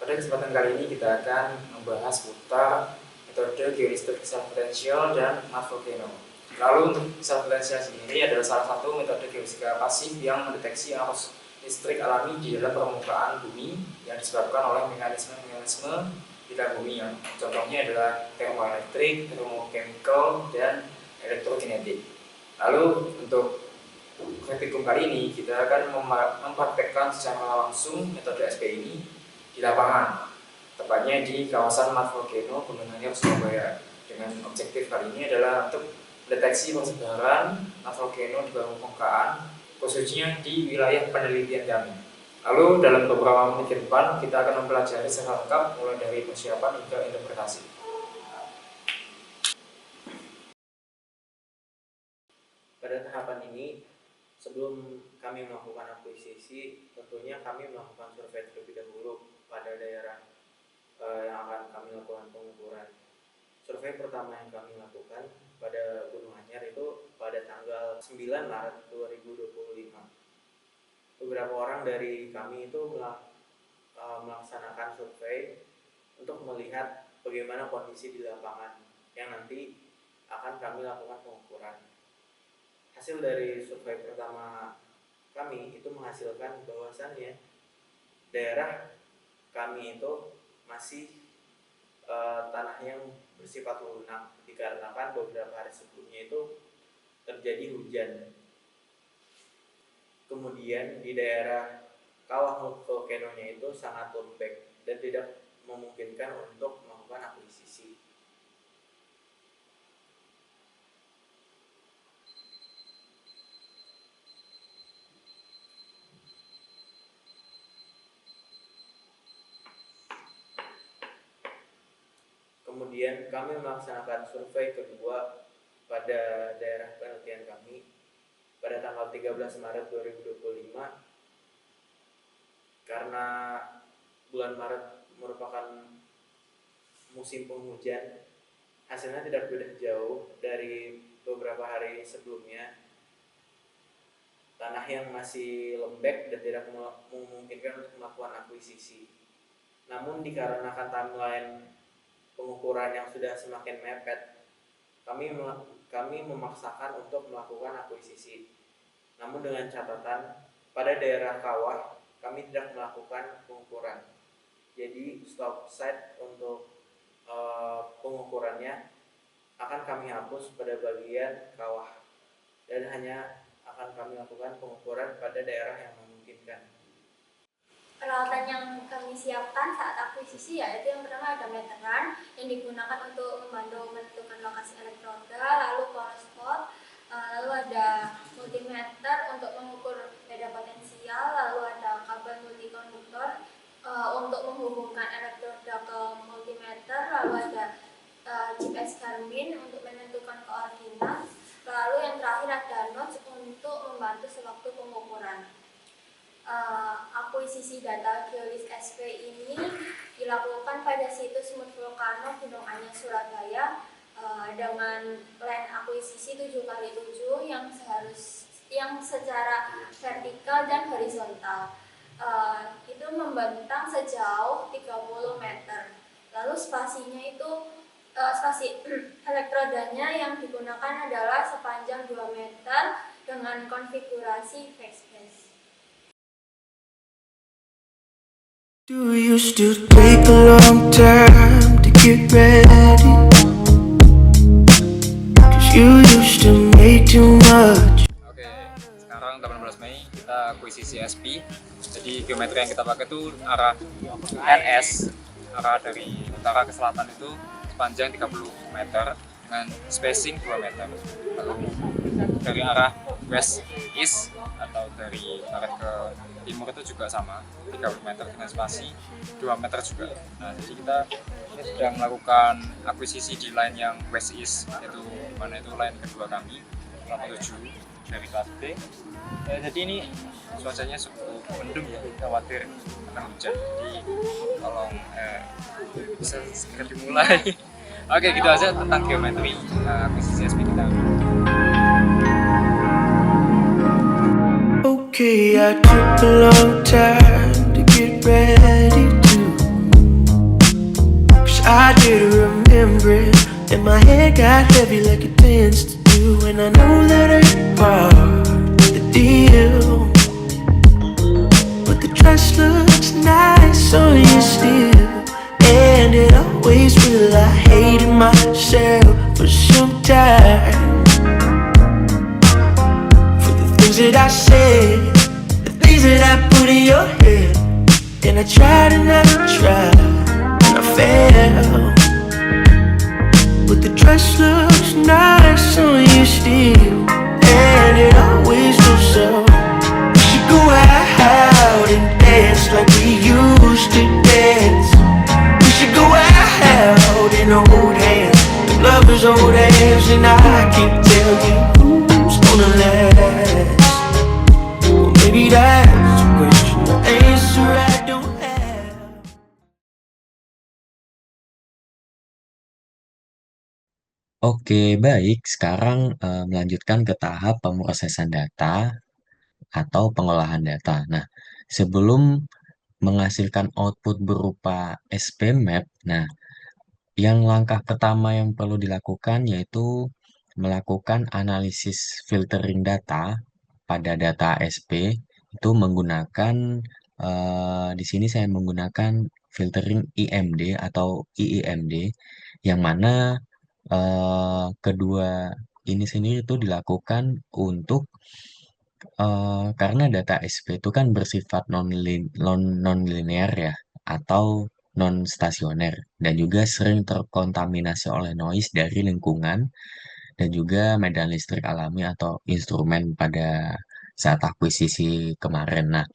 Pada kesempatan kali ini kita akan membahas seputar metode geolistrik self potential dan mass volcano. Lalu untuk self potential sendiri adalah salah satu metode geofisika pasif yang mendeteksi arus listrik alami di dalam permukaan bumi yang disebabkan oleh mekanisme-mekanisme di dalam bumi yang contohnya adalah termoelektrik, termochemical, dan elektrokinetik. Lalu untuk praktikum kali ini kita akan mempraktekkan secara langsung metode SP ini di lapangan, tepatnya di kawasan Mat Volcano Gunung Anyar, Surabaya. Dengan objektif kali ini adalah untuk mendeteksi persebaran Mat Volcano di permukaan, khususnya di wilayah penelitian kami. Lalu dalam beberapa menit ke depan kita akan mempelajari secara lengkap mulai dari persiapan hingga interpretasi. Pada tahapan ini, sebelum kami melakukan akuisisi, tentunya kami melakukan survei terlebih dahulu pada daerah yang akan kami lakukan pengukuran. Survei pertama yang kami lakukan pada Gunung Anyar itu pada tanggal 9 Maret 2025. Beberapa orang dari kami itu melaksanakan survei untuk melihat bagaimana kondisi di lapangan yang nanti akan kami lakukan pengukuran. Hasil dari survei pertama kami itu menghasilkan bahwasannya daerah kami itu masih tanah yang bersifat lunak dikarenakan beberapa hari sebelumnya itu terjadi hujan. Kemudian di daerah kawah volcanonya itu sangat lembek dan tidak memungkinkan untuk melakukan akuisisi. Kemudian kami melaksanakan survei kedua pada daerah penelitian kami pada tanggal 13 Maret 2025. Karena bulan Maret merupakan musim penghujan, hasilnya tidak beda jauh dari beberapa hari sebelumnya. Tanah yang masih lembek dan tidak memungkinkan untuk melakukan akuisisi. Namun dikarenakan timeline pengukuran yang sudah semakin mepet, kami memaksakan untuk melakukan akuisisi. Namun dengan catatan, pada daerah kawah kami tidak melakukan pengukuran. Jadi stop site untuk pengukurannya akan kami hapus pada bagian kawah dan hanya akan kami lakukan pengukuran pada daerah yang memungkinkan. Peralatan yang kami siapkan saat akuisisi yaitu yang pertama ada meteran yang digunakan untuk membantu menentukan lokasi elektroda, lalu core spot, lalu ada multimeter untuk mengukur beda potensial, lalu ada kabel multikonduktor untuk menghubungkan elektroda ke multimeter, lalu ada GPS Garmin untuk menentukan koordinat, lalu yang terakhir ada notes untuk membantu sewaktu pengukuran. Akuisisi data geolis SP ini dilakukan pada situs Mat Volcano Gunung Anyar, Surabaya dengan line akuisisi 7x7 yang secara vertikal dan horizontal itu membentang sejauh 30 meter. Lalu spasinya itu spasi elektrodanya yang digunakan adalah sepanjang 2 meter dengan konfigurasi fixed base. Do you still take a long time to get ready? Cause you used to make too much. Oke, sekarang 18 Mei kita akuisisi SP. Jadi geometri yang kita pakai itu arah NS, arah dari utara ke selatan itu sepanjang 30 meter dengan spacing 2 meter. Lalu dari arah west east atau dari barat ke timur itu juga sama, 30 meter dengan spasi 2 meter juga. Nah, jadi kita ini sedang melakukan akuisisi di line yang west east, yaitu mana itu line kedua kami, lampu 7 dari kelas B. Jadi ini cuacanya cukup mendung ya, khawatir akan hujan. Jadi tolong bisa segera dimulai. Oke, gitu aja tentang geometri akuisisi SP kita. Okay, I took a long time to get ready to I did remember it, and my head got heavy like it tends to do. And I know that ain't part of the deal, but the dress looks nice on you still, and it always will. I hated myself for some time, for the things that I said, the things that I put in your head. And I tried and I tried and I failed, but the dress looks nice on you still, and it always does. So we should go out and dance like we used to dance. We should go out and hold hands, the lovers hold hands, and I can't tell you who's gonna last. Well, maybe that's a question, the answer I don't have. Oke, baik. Sekarang melanjutkan ke tahap pemrosesan data atau pengolahan data. Nah, sebelum menghasilkan output berupa SP Map, nah, yang langkah pertama yang perlu dilakukan yaitu melakukan analisis filtering data pada data SP itu menggunakan di sini saya menggunakan filtering IMD atau IIMD yang mana kedua ini sendiri itu dilakukan untuk karena data SP itu kan bersifat non-linear ya atau non-stasioner dan juga sering terkontaminasi oleh noise dari lingkungan dan juga medan listrik alami atau instrumen pada saat akuisisi kemarin. Nah,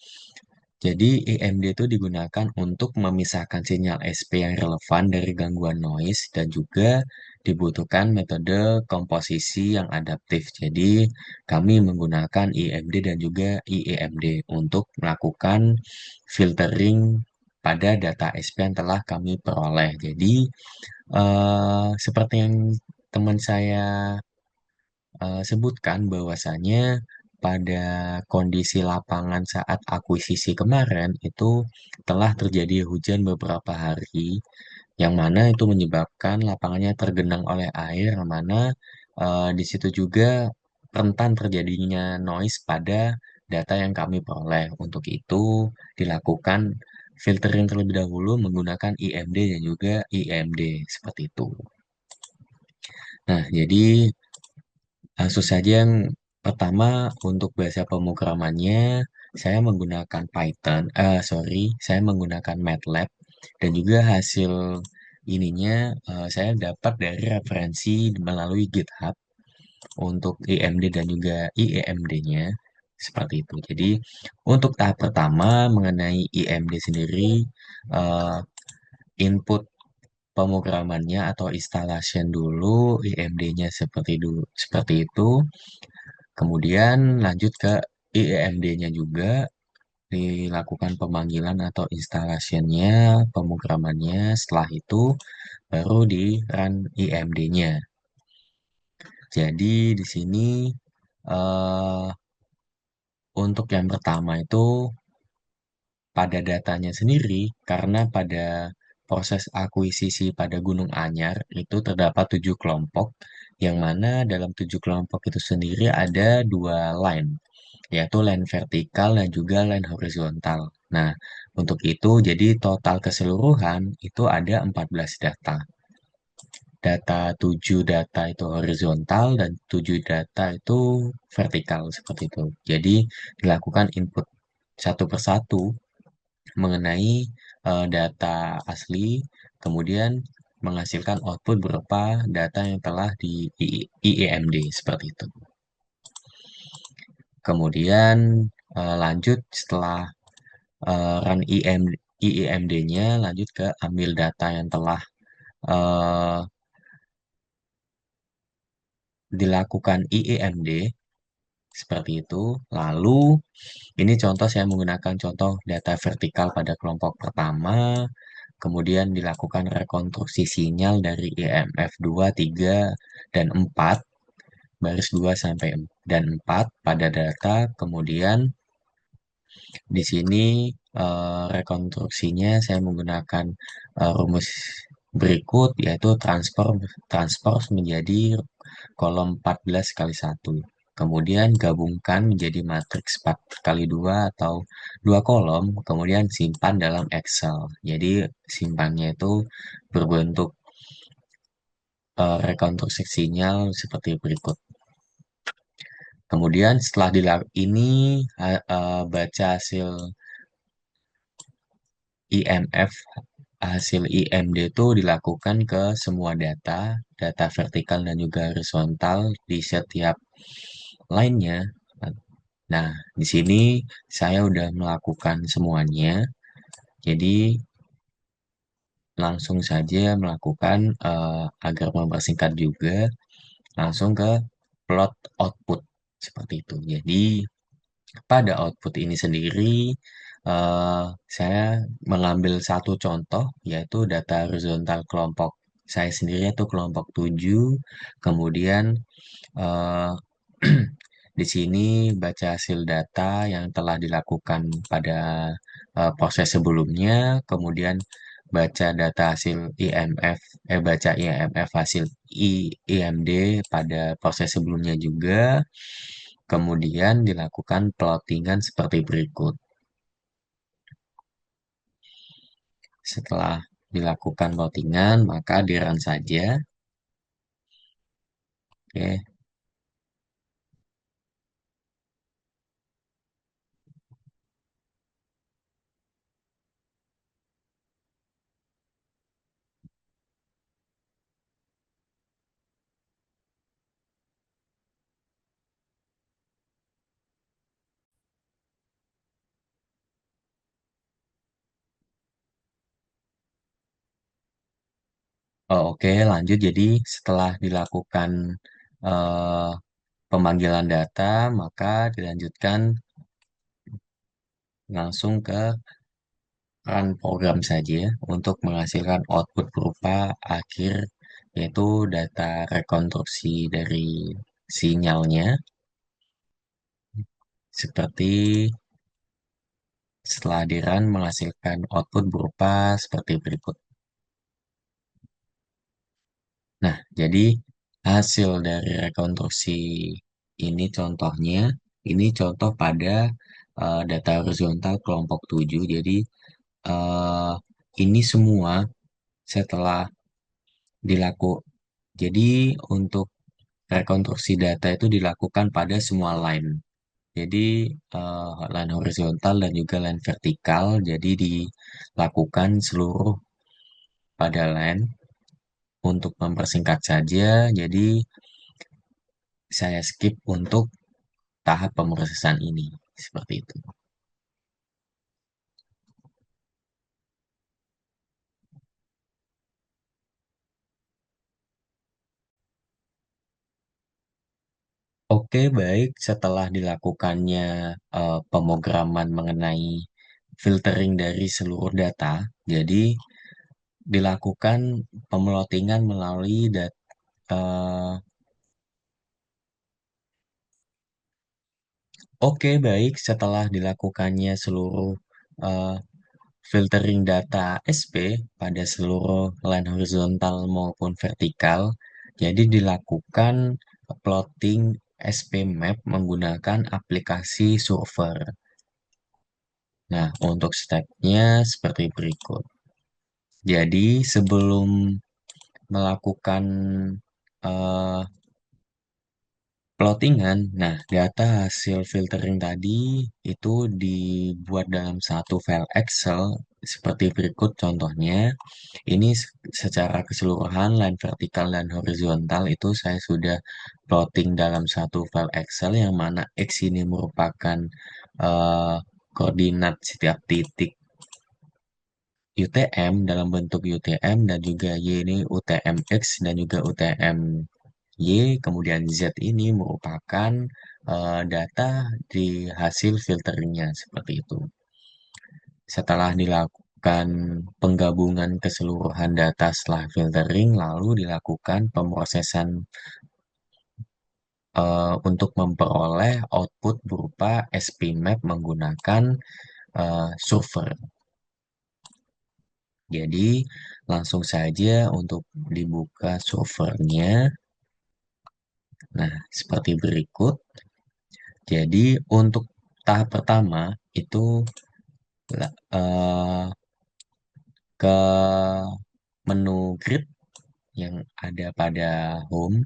jadi EMD itu digunakan untuk memisahkan sinyal SP yang relevan dari gangguan noise dan juga dibutuhkan metode komposisi yang adaptif. Jadi kami menggunakan EMD dan juga IEMD untuk melakukan filtering pada data SP yang telah kami peroleh. Jadi seperti yang teman saya sebutkan bahwasanya pada kondisi lapangan saat akuisisi kemarin itu telah terjadi hujan beberapa hari yang mana itu menyebabkan lapangannya tergenang oleh air yang mana di situ juga rentan terjadinya noise pada data yang kami peroleh. Untuk itu dilakukan filtering terlebih dahulu menggunakan IMD dan juga IMD seperti itu. Nah, jadi langsung saja yang pertama untuk bahasa pemrogramannya saya menggunakan saya menggunakan MATLAB dan juga hasil ininya saya dapat dari referensi melalui GitHub untuk IMD dan juga IEMD-nya seperti itu. Jadi untuk tahap pertama mengenai IMD sendiri eh, input pemrogramannya atau installation dulu IMD-nya seperti itu. Kemudian lanjut ke IEMD-nya juga dilakukan pemanggilan atau installation-nya, pemrogramannya. Setelah itu baru di run IMD-nya. Jadi di sini eh, untuk yang pertama itu pada datanya sendiri, karena pada proses akuisisi pada Gunung Anyar itu terdapat 7 kelompok, yang mana dalam 7 kelompok itu sendiri ada 2 line, yaitu line vertikal dan juga line horizontal. Nah, untuk itu jadi total keseluruhan itu ada 14 data. Data 7 data itu horizontal dan 7 data itu vertikal seperti itu. Jadi dilakukan input satu persatu mengenai data asli, kemudian menghasilkan output berupa data yang telah di IEMD seperti itu. Kemudian lanjut setelah run IEMD-nya, lanjut ke ambil data yang telah dilakukan IEMD seperti itu. Lalu ini contoh saya menggunakan contoh data vertikal pada kelompok pertama, kemudian dilakukan rekonstruksi sinyal dari EMF 2, 3, dan 4, baris 2 sampai dan 4 pada data, kemudian di sini rekonstruksinya saya menggunakan rumus berikut, yaitu transpose menjadi kolom 14 kali 1. Kemudian gabungkan menjadi matriks 4 kali 2 atau 2 kolom, kemudian simpan dalam Excel. Jadi simpannya itu berbentuk rekonstruksi sinyal seperti berikut. Kemudian setelah ini baca hasil IMF, hasil IMD itu dilakukan ke semua data vertikal dan juga horizontal di setiap line-nya. Nah, di sini saya udah melakukan semuanya. Jadi langsung saja melakukan agar mempersingkat juga langsung ke plot output seperti itu. Jadi pada output ini sendiri saya mengambil satu contoh yaitu data horizontal kelompok saya sendiri yaitu kelompok 7. Kemudian eh, di sini baca hasil data yang telah dilakukan pada proses sebelumnya, kemudian baca data hasil IMF, baca IMF hasil IMD pada proses sebelumnya juga, kemudian dilakukan plottingan seperti berikut. Setelah dilakukan plottingan, maka di-run saja. Oke. Oh, oke, lanjut. Jadi setelah dilakukan eh, pemanggilan data, maka dilanjutkan langsung ke run program saja untuk menghasilkan output berupa akhir, yaitu data rekonstruksi dari sinyalnya, seperti setelah di run menghasilkan output berupa seperti berikut. Nah, jadi hasil dari rekonstruksi ini contohnya, ini contoh pada data horizontal kelompok 7. Jadi eh, ini semua setelah dilaku. Jadi untuk rekonstruksi data itu dilakukan pada semua line. Jadi line horizontal dan juga line vertikal. Jadi dilakukan seluruh pada line. Untuk mempersingkat saja, jadi saya skip untuk tahap pemrosesan ini. Seperti itu. Oke, baik. Setelah dilakukannya pemrograman mengenai filtering dari seluruh data, jadi dilakukan pemelotingan melalui oke, baik. Setelah dilakukannya seluruh eh, filtering data SP pada seluruh line horizontal maupun vertikal, jadi dilakukan plotting SP map menggunakan aplikasi Surfer. Nah, untuk stepnya seperti berikut. Jadi sebelum melakukan eh, plottingan, nah data hasil filtering tadi itu dibuat dalam satu file Excel seperti berikut contohnya. Ini secara keseluruhan line vertikal dan horizontal itu saya sudah plotting dalam satu file Excel yang mana X ini merupakan eh, koordinat setiap titik UTM dalam bentuk UTM dan juga Y ini UTM-X dan juga UTM-Y, kemudian Z ini merupakan data di hasil filteringnya seperti itu. Setelah dilakukan penggabungan keseluruhan data setelah filtering, lalu dilakukan pemrosesan untuk memperoleh output berupa SP map menggunakan Surfer. Jadi, langsung saja untuk dibuka servernya. Nah, seperti berikut. Jadi, untuk tahap pertama itu eh, ke menu grid yang ada pada home,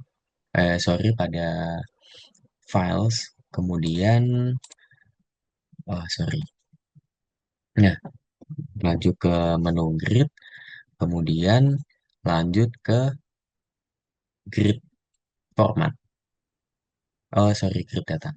pada files, kemudian, sorry. Nah, lanjut ke menu grid, kemudian lanjut ke grid format. Oh, sorry, grid data.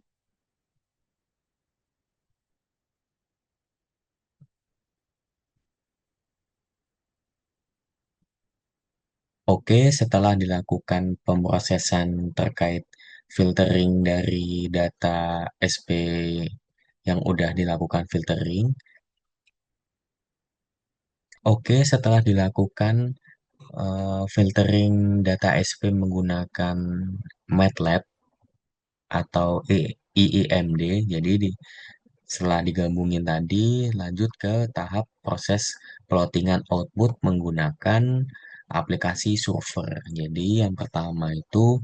Oke, setelah dilakukan pemrosesan terkait filtering dari data SP yang udah dilakukan filtering. Oke, setelah dilakukan filtering data SP menggunakan MATLAB atau IIMD, jadi setelah digabungin tadi, lanjut ke tahap proses plottingan output menggunakan aplikasi server. Jadi yang pertama itu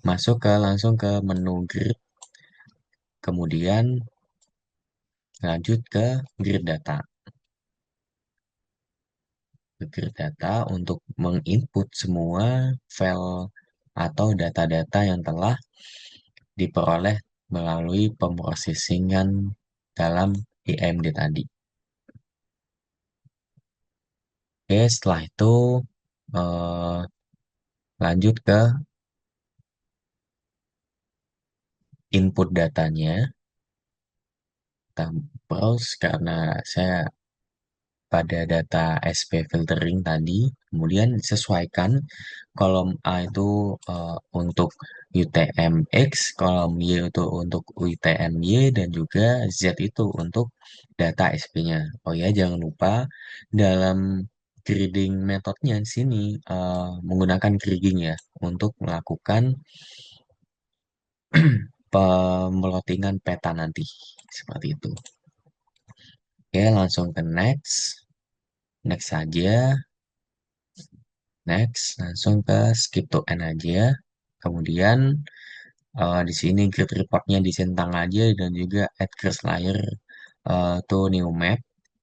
langsung ke menu grid, kemudian lanjut ke grid data. Ke grid data untuk menginput semua file atau data-data yang telah diperoleh melalui pemrosesingan dalam IMD tadi. Oke, setelah itu eh, lanjut ke input datanya. Kita browse karena saya pada data SP filtering tadi, kemudian sesuaikan kolom A itu untuk UTM-X, kolom Y itu untuk UTM-Y, dan juga Z itu untuk data SP-nya. Oh ya, jangan lupa dalam grading metodenya di sini menggunakan grading ya untuk melakukan pemelotingan peta nanti. Seperti itu. Oke, langsung ke next. Next saja. Next, langsung ke skip to end aja. Kemudian di sini grid reportnya disentang aja dan juga add grid layer to new map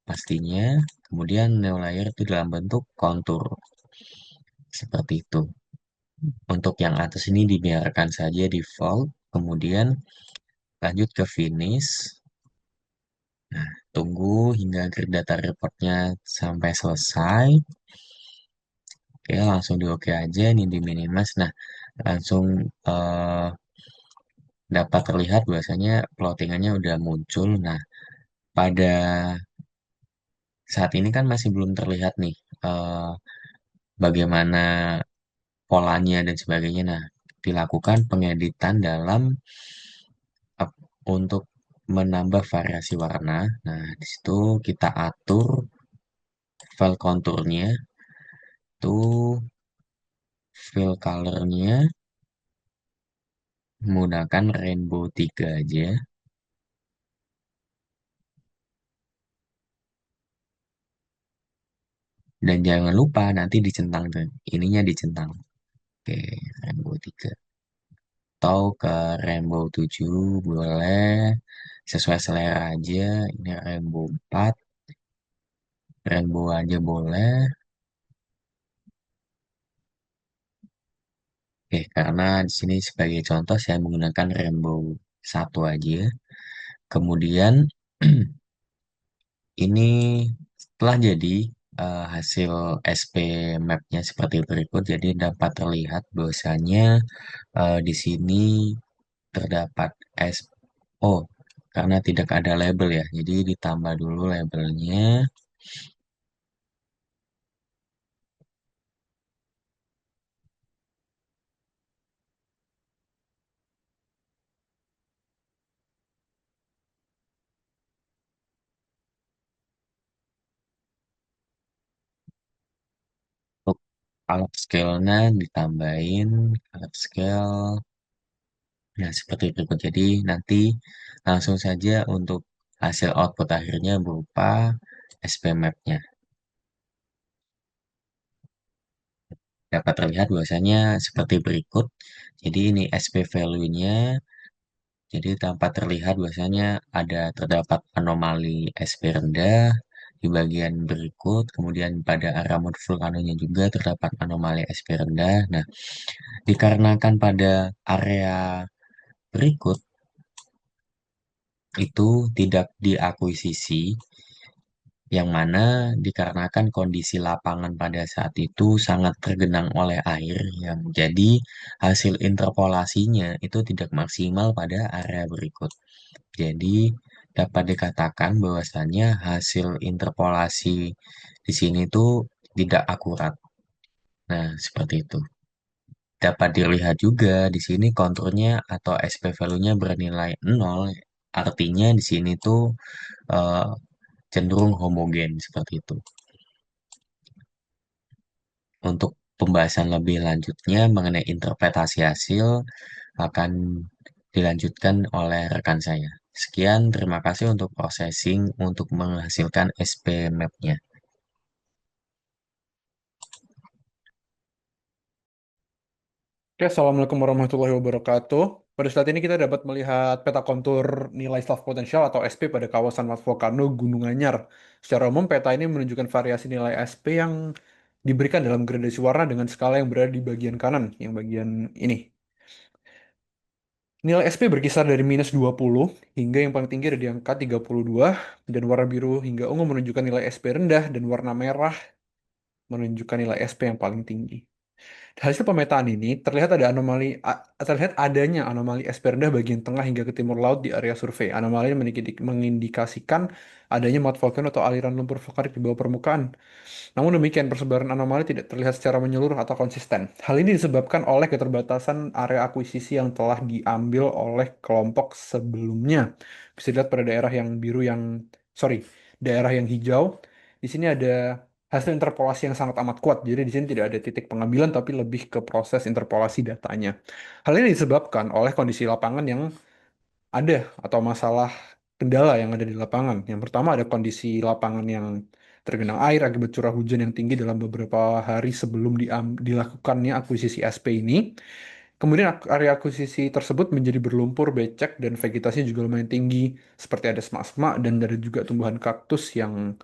pastinya. Kemudian new layer itu dalam bentuk kontur seperti itu. Untuk yang atas ini dibiarkan saja default. Kemudian lanjut ke finish. Nah, tunggu hingga grid data reportnya sampai selesai. Oke, langsung di oke aja, ini di minimize. Nah, langsung dapat terlihat bahwasanya plottingannya udah muncul. Nah, pada saat ini kan masih belum terlihat nih bagaimana polanya dan sebagainya. Nah, dilakukan pengeditan dalam untuk menambah variasi warna. Nah, di situ kita atur file konturnya, tuh fill colornya menggunakan rainbow 3 aja. Dan jangan lupa nanti dicentang tuh. Ininya dicentang. Oke, rainbow 3. Atau ke rainbow 7 boleh. Sesuai selera aja. Ini rainbow 4. Rainbow aja boleh. Oke, karena di sini sebagai contoh saya menggunakan rainbow 1 aja. Kemudian ini telah jadi hasil SP map-nya seperti berikut. Jadi dapat terlihat bahwasanya di sini terdapat oh, karena tidak ada label ya. Jadi ditambah dulu labelnya. Untuk color scale-nya ditambahin color scale. Nah, seperti berikut. Jadi nanti langsung saja untuk hasil output akhirnya berupa SP map-nya. dapat terlihat bahwasanya seperti berikut. Jadi ini SP value-nya. Jadi dapat terlihat bahwasanya terdapat anomali SP rendah di bagian berikut, kemudian pada area mode vulkanonya juga terdapat anomali SP rendah. Nah, dikarenakan pada area berikut itu tidak diakuisisi, yang mana dikarenakan kondisi lapangan pada saat itu sangat tergenang oleh air, yang jadi hasil interpolasinya itu tidak maksimal pada area berikut. Jadi dapat dikatakan bahwasannya hasil interpolasi di sini tuh tidak akurat. Nah, seperti itu. Dapat dilihat juga di sini konturnya atau SP value-nya bernilai 0, artinya di sini tuh eh, cenderung homogen seperti itu. Untuk pembahasan lebih lanjutnya mengenai interpretasi hasil akan dilanjutkan oleh rekan saya. Sekian, terima kasih untuk processing untuk menghasilkan SP map-nya. Oke, Assalamualaikum warahmatullahi wabarakatuh. Pada saat ini kita dapat melihat peta kontur nilai self potensial atau SP pada kawasan Mat Volcano Gunung Anyar. Secara umum, peta ini menunjukkan variasi nilai SP yang diberikan dalam gradasi warna dengan skala yang berada di bagian kanan, yang bagian ini. Nilai SP berkisar dari -20 hingga yang paling tinggi ada di angka 32, dan warna biru hingga ungu menunjukkan nilai SP rendah, dan warna merah menunjukkan nilai SP yang paling tinggi. Hasil pemetaan ini terlihat adanya anomali SP rendah bagian tengah hingga ke timur laut di area survei. Anomali ini mengindikasikan adanya mat volcano atau aliran lumpur vulkanik di bawah permukaan. Namun demikian, persebaran anomali tidak terlihat secara menyeluruh atau konsisten. Hal ini disebabkan oleh keterbatasan area akuisisi yang telah diambil oleh kelompok sebelumnya. Bisa dilihat pada daerah yang biru daerah yang hijau. Di sini ada hasil interpolasi yang sangat amat kuat. Jadi di sini tidak ada titik pengambilan, tapi lebih ke proses interpolasi datanya. Hal ini disebabkan oleh kondisi lapangan yang ada atau masalah kendala yang ada di lapangan. Yang pertama ada kondisi lapangan yang tergenang air akibat curah hujan yang tinggi dalam beberapa hari sebelum dilakukannya akuisisi SP ini. Kemudian area akuisisi tersebut menjadi berlumpur, becek, dan vegetasi juga lumayan tinggi, seperti ada semak-semak dan ada juga tumbuhan kaktus yang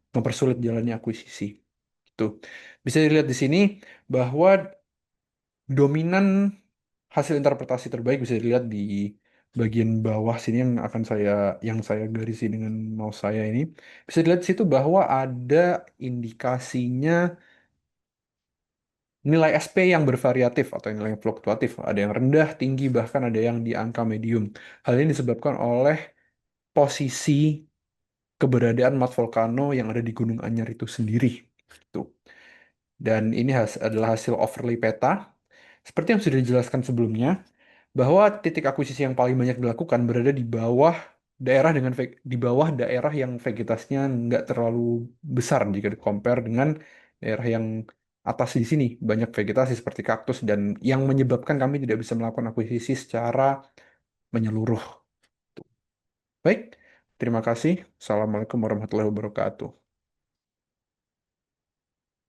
mempersulit jalannya akuisisi. Itu bisa dilihat di sini bahwa dominan hasil interpretasi terbaik bisa dilihat di bagian bawah sini yang saya garisi dengan mouse saya ini. Bisa dilihat di situ bahwa ada indikasinya nilai SP yang bervariatif atau nilai yang fluktuatif. Ada yang rendah, tinggi, bahkan ada yang di angka medium. Hal ini disebabkan oleh posisi keberadaan mat volcano yang ada di Gunung Anyar itu sendiri. Tuh. Dan ini adalah hasil overlay peta. Seperti yang sudah dijelaskan sebelumnya, bahwa titik akuisisi yang paling banyak dilakukan berada di bawah di bawah daerah yang vegetasinya nggak terlalu besar jika di compare dengan daerah yang atas di sini banyak vegetasi seperti kaktus, dan yang menyebabkan kami tidak bisa melakukan akuisisi secara menyeluruh. Baik, terima kasih. Assalamualaikum warahmatullahi wabarakatuh.